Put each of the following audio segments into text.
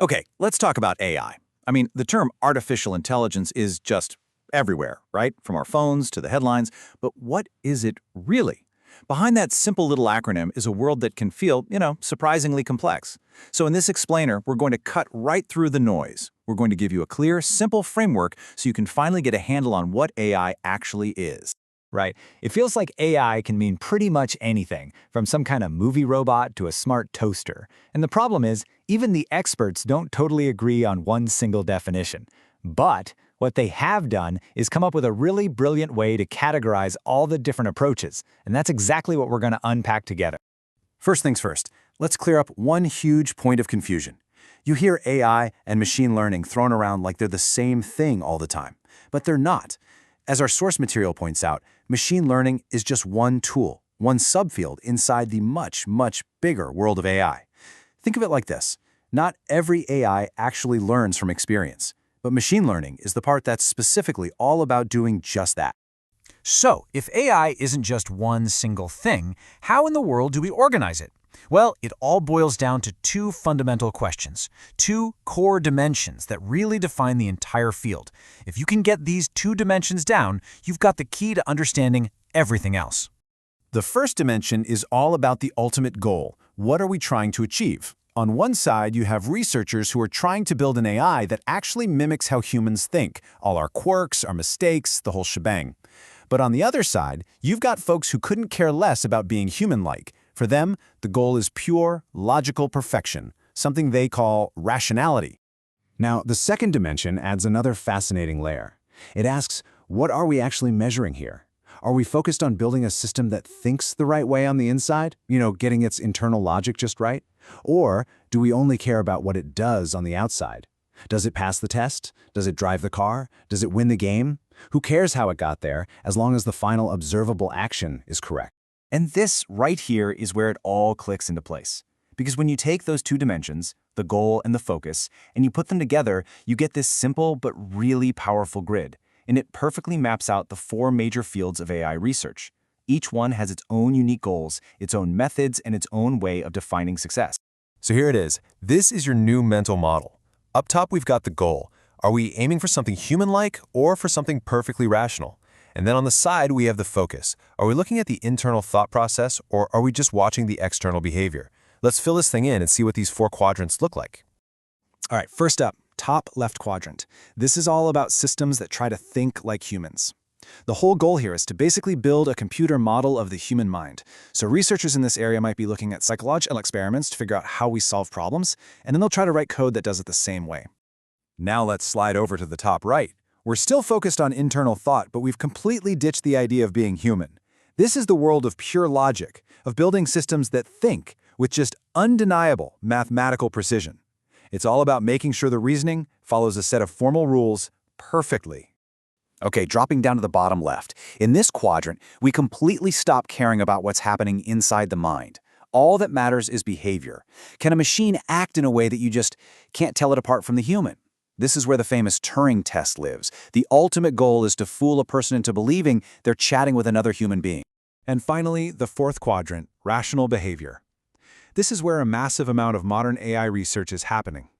Okay, let's talk about AI. I mean, the term artificial intelligence is just everywhere, right? From our phones to the headlines. But what is it really? Behind that simple little acronym is a world that can feel, surprisingly complex. So in this explainer, we're going to cut right through the noise. We're going to give you a clear, simple framework so you can finally get a handle on what AI actually is. Right. It feels like AI can mean pretty much anything, from some kind of movie robot to a smart toaster. And the problem is, even the experts don't totally agree on one single definition. But what they have done is come up with a really brilliant way to categorize all the different approaches. And that's exactly what we're going to unpack together. First things first, let's clear up one huge point of confusion. You hear AI and machine learning thrown around like they're the same thing all the time, but they're not. As our source material points out, machine learning is just one tool, one subfield inside the much, much bigger world of AI. Think of it like this. Not every AI actually learns from experience, but machine learning is the part that's specifically all about doing just that. So, if AI isn't just one single thing, how in the world do we organize it? Well, it all boils down to two fundamental questions, two core dimensions that really define the entire field. If you can get these two dimensions down, you've got the key to understanding everything else. The first dimension is all about the ultimate goal. What are we trying to achieve? On one side, you have researchers who are trying to build an AI that actually mimics how humans think, all our quirks, our mistakes, the whole shebang. But on the other side, you've got folks who couldn't care less about being human-like. For them, the goal is pure, logical perfection, something they call rationality. Now, the second dimension adds another fascinating layer. It asks, what are we actually measuring here? Are we focused on building a system that thinks the right way on the inside? Getting its internal logic just right? Or do we only care about what it does on the outside? Does it pass the test? Does it drive the car? Does it win the game? Who cares how it got there, as long as the final observable action is correct? And this right here is where it all clicks into place. Because when you take those two dimensions, the goal and the focus, and you put them together, you get this simple but really powerful grid. And it perfectly maps out the four major fields of AI research. Each one has its own unique goals, its own methods, and its own way of defining success. So here it is. This is your new mental model. Up top, we've got the goal. Are we aiming for something human-like or for something perfectly rational? And then on the side, we have the focus. Are we looking at the internal thought process, or are we just watching the external behavior? Let's fill this thing in and see what these four quadrants look like. All right, first up, top left quadrant. This is all about systems that try to think like humans. The whole goal here is to basically build a computer model of the human mind. So researchers in this area might be looking at psychological experiments to figure out how we solve problems, and then they'll try to write code that does it the same way. Now let's slide over to the top right. We're still focused on internal thought, but we've completely ditched the idea of being human. This is the world of pure logic, of building systems that think with just undeniable mathematical precision. It's all about making sure the reasoning follows a set of formal rules perfectly. Okay, dropping down to the bottom left. In this quadrant, we completely stop caring about what's happening inside the mind. All that matters is behavior. Can a machine act in a way that you just can't tell it apart from the human? This is where the famous Turing test lives. The ultimate goal is to fool a person into believing they're chatting with another human being. And finally, the fourth quadrant, rational behavior. This is where a massive amount of modern AI research is happening.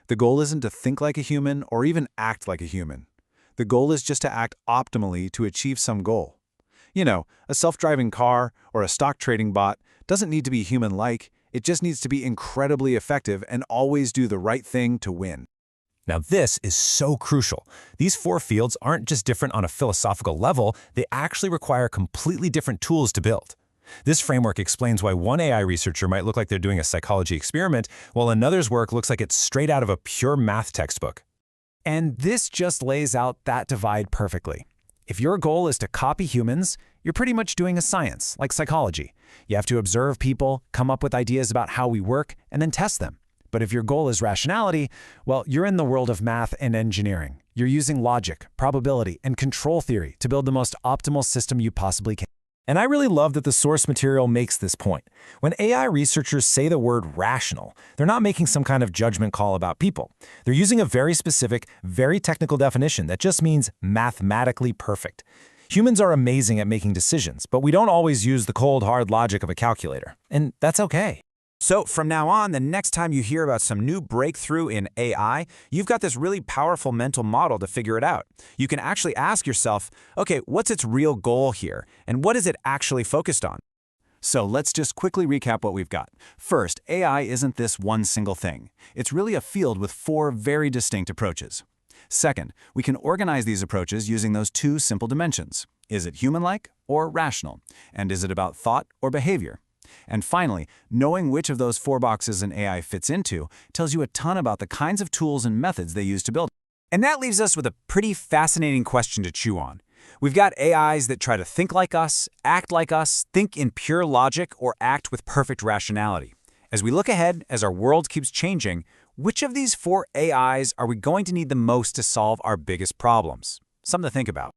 The goal isn't to think like a human or even act like a human. The goal is just to act optimally to achieve some goal. A self-driving car or a stock trading bot doesn't need to be human-like. It just needs to be incredibly effective and always do the right thing to win. Now this is so crucial. These four fields aren't just different on a philosophical level, they actually require completely different tools to build. This framework explains why one AI researcher might look like they're doing a psychology experiment, while another's work looks like it's straight out of a pure math textbook. And this just lays out that divide perfectly. If your goal is to copy humans, you're pretty much doing a science, like psychology. You have to observe people, come up with ideas about how we work, and then test them. But if your goal is rationality, well, you're in the world of math and engineering. You're using logic, probability, and control theory to build the most optimal system you possibly can. And I really love that the source material makes this point. When AI researchers say the word rational, they're not making some kind of judgment call about people. They're using a very specific, very technical definition that just means mathematically perfect. Humans are amazing at making decisions, but we don't always use the cold, hard logic of a calculator. And that's okay. So from now on, the next time you hear about some new breakthrough in AI, you've got this really powerful mental model to figure it out. You can actually ask yourself, okay, what's its real goal here? And what is it actually focused on? So let's just quickly recap what we've got. First, AI isn't this one single thing. It's really a field with 4 very distinct approaches. Second, we can organize these approaches using those 2 simple dimensions. Is it human-like or rational? And is it about thought or behavior? And finally, knowing which of those 4 boxes an AI fits into tells you a ton about the kinds of tools and methods they use to build. And that leaves us with a pretty fascinating question to chew on. We've got AIs that try to think like us, think in pure logic, or act with perfect rationality. As we look ahead, as our world keeps changing, which of these 4 AIs are we going to need the most to solve our biggest problems? Something to think about.